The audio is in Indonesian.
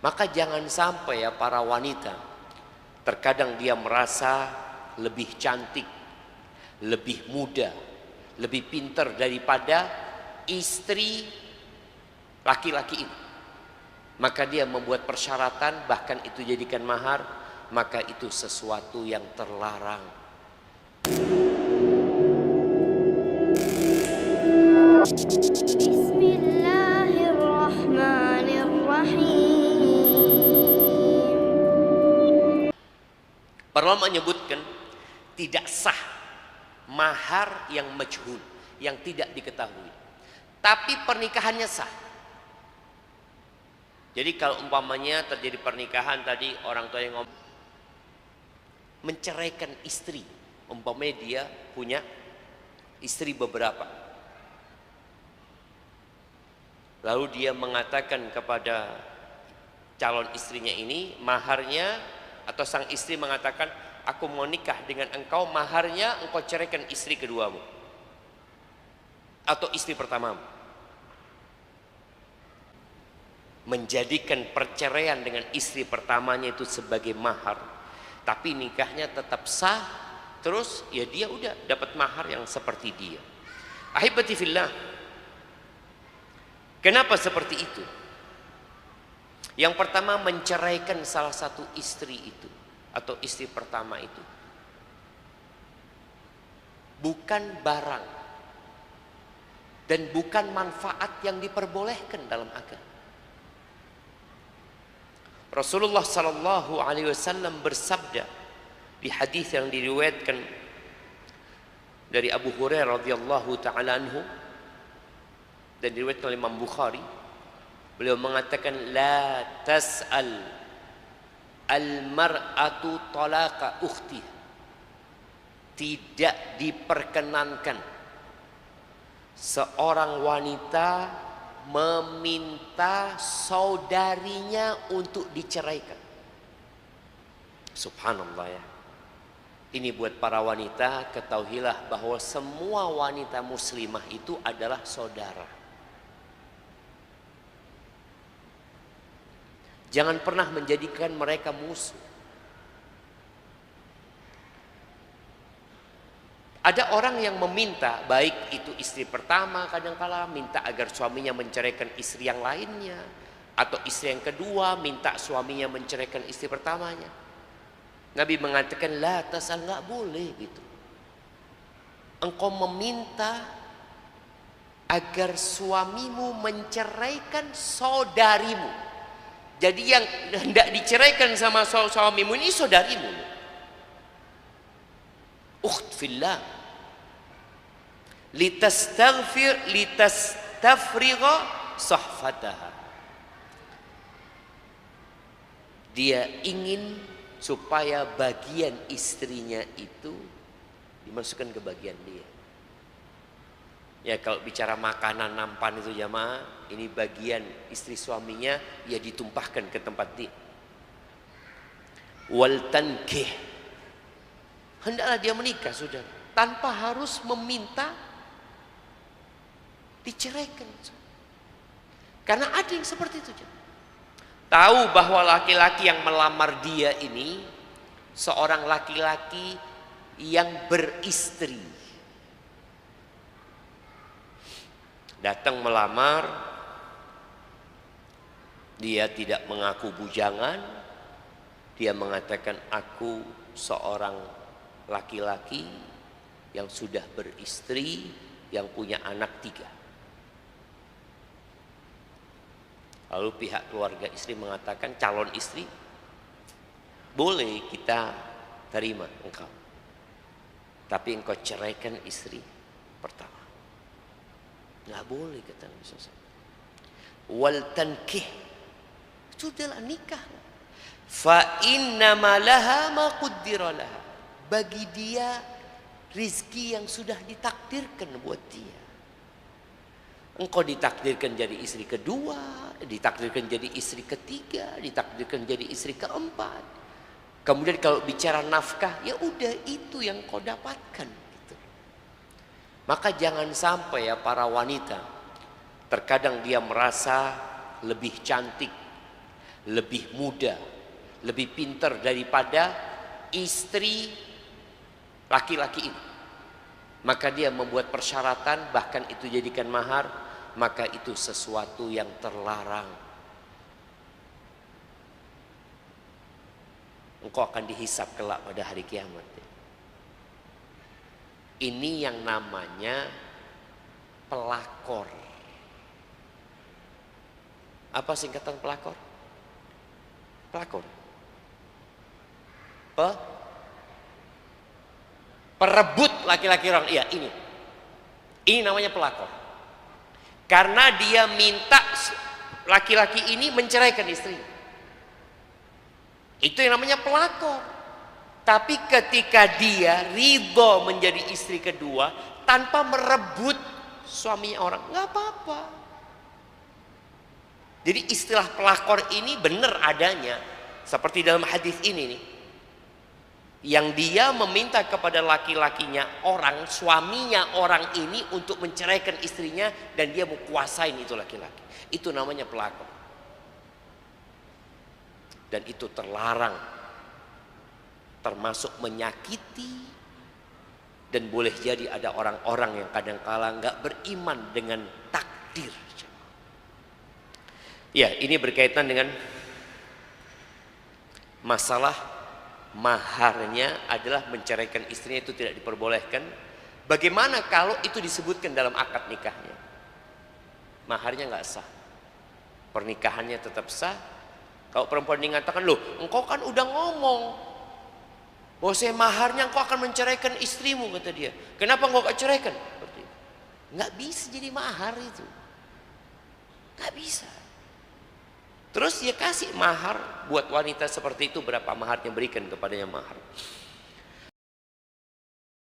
Maka jangan sampai ya para wanita, terkadang dia merasa lebih cantik, lebih muda, lebih pintar daripada istri laki-laki ini. Maka dia membuat persyaratan, bahkan itu jadikan mahar, maka itu sesuatu yang terlarang. Para ulama menyebutkan tidak sah mahar yang majhul, yang tidak diketahui. Tapi pernikahannya sah. Jadi kalau umpamanya terjadi pernikahan tadi, orang tua yang ngomong menceraikan istri, umpamanya dia punya istri beberapa, lalu dia mengatakan kepada calon istrinya ini maharnya, atau sang istri mengatakan aku mau nikah dengan engkau, maharnya engkau ceraikan istri keduamu atau istri pertamamu. Menjadikan perceraian dengan istri pertamanya itu sebagai mahar, tapi nikahnya tetap sah, terus ya dia udah dapat mahar yang seperti dia. Ahibati fillah, kenapa seperti itu? Yang pertama, menceraikan salah satu istri itu atau istri pertama itu bukan barang dan bukan manfaat yang diperbolehkan dalam agama. Rasulullah sallallahu alaihi wasallam bersabda di hadis yang diriwayatkan dari Abu Hurairah radhiyallahu taala anhu dan diriwayatkan oleh Imam Bukhari, beliau mengatakan la tas'al al-mar'atu talaqa ukhti. Tidak diperkenankan seorang wanita meminta saudarinya untuk diceraikan. Subhanallah ya. Ini buat para wanita, ketahuilah bahwa semua wanita muslimah itu adalah saudara. Jangan pernah menjadikan mereka musuh. Ada orang yang meminta, baik itu istri pertama kadangkala minta agar suaminya menceraikan istri yang lainnya, atau istri yang kedua minta suaminya menceraikan istri pertamanya. Nabi mengatakan la tasal, nggak boleh gitu. Engkau meminta agar suamimu menceraikan saudarimu. Jadi yang hendak diceraikan sama suamimu ini saudarimu. Ukht fillah, litastafriga sahfataha. Dia ingin supaya bagian istrinya itu dimasukkan ke bagian dia. Ya kalau bicara makanan nampan itu jamaah, ini bagian istri suaminya ya ditumpahkan ke tempat dia. Wal tankih, hendaklah dia menikah sudah tanpa harus meminta diceraikan. Karena ada yang seperti itu. Tahu bahwa laki-laki yang melamar dia ini seorang laki-laki yang beristri. Datang melamar, dia tidak mengaku bujangan, dia mengatakan aku seorang laki-laki yang sudah beristri, yang punya anak 3. Lalu pihak keluarga istri mengatakan, calon istri, boleh kita terima engkau, tapi engkau ceraikan istri pertama. Nggak boleh kata Nabi SAW. Wal tankih, itu adalah nikah. Fa innama laha ma qaddira laha, bagi dia rizki yang sudah ditakdirkan buat dia. Engkau ditakdirkan jadi istri kedua, ditakdirkan jadi istri ketiga, ditakdirkan jadi istri keempat. Kemudian kalau bicara nafkah, ya udah itu yang kau dapatkan gitu. Maka jangan sampai ya para wanita, terkadang dia merasa lebih cantik, lebih muda, lebih pintar daripada istri laki-laki ini. Maka dia membuat persyaratan, bahkan itu jadikan mahar, maka itu sesuatu yang terlarang. Engkau akan dihisap kelak pada hari kiamat. Ini yang namanya pelakor. Apa singkatan pelakor? Pelakor. Perebut laki-laki orang. Iya, ini. Ini namanya pelakor. Karena dia minta laki-laki ini menceraikan istri. Itu yang namanya pelakor. Tapi ketika dia ridho menjadi istri kedua tanpa merebut suami orang, nggak apa-apa. Jadi istilah pelakor ini benar adanya, seperti dalam hadis ini nih, yang dia meminta kepada laki-lakinya orang, suaminya orang ini untuk menceraikan istrinya dan dia mau kuasain itu laki-laki. Itu namanya pelakor. Dan itu terlarang, termasuk menyakiti. Dan boleh jadi ada orang-orang yang kadang-kala nggak beriman dengan takdir. Ya, ini berkaitan dengan masalah maharnya adalah menceraikan istrinya, itu tidak diperbolehkan. Bagaimana kalau itu disebutkan dalam akad nikahnya? Maharnya nggak sah, pernikahannya tetap sah. Kalau perempuan mengatakan, loh engkau kan udah ngomong bahwa saya maharnya engkau akan menceraikan istrimu, kata dia. Kenapa engkau gak ceraikan? Nggak bisa jadi mahar itu, nggak bisa. Terus dia kasih mahar buat wanita seperti itu, berapa mahar yang berikan kepadanya mahar.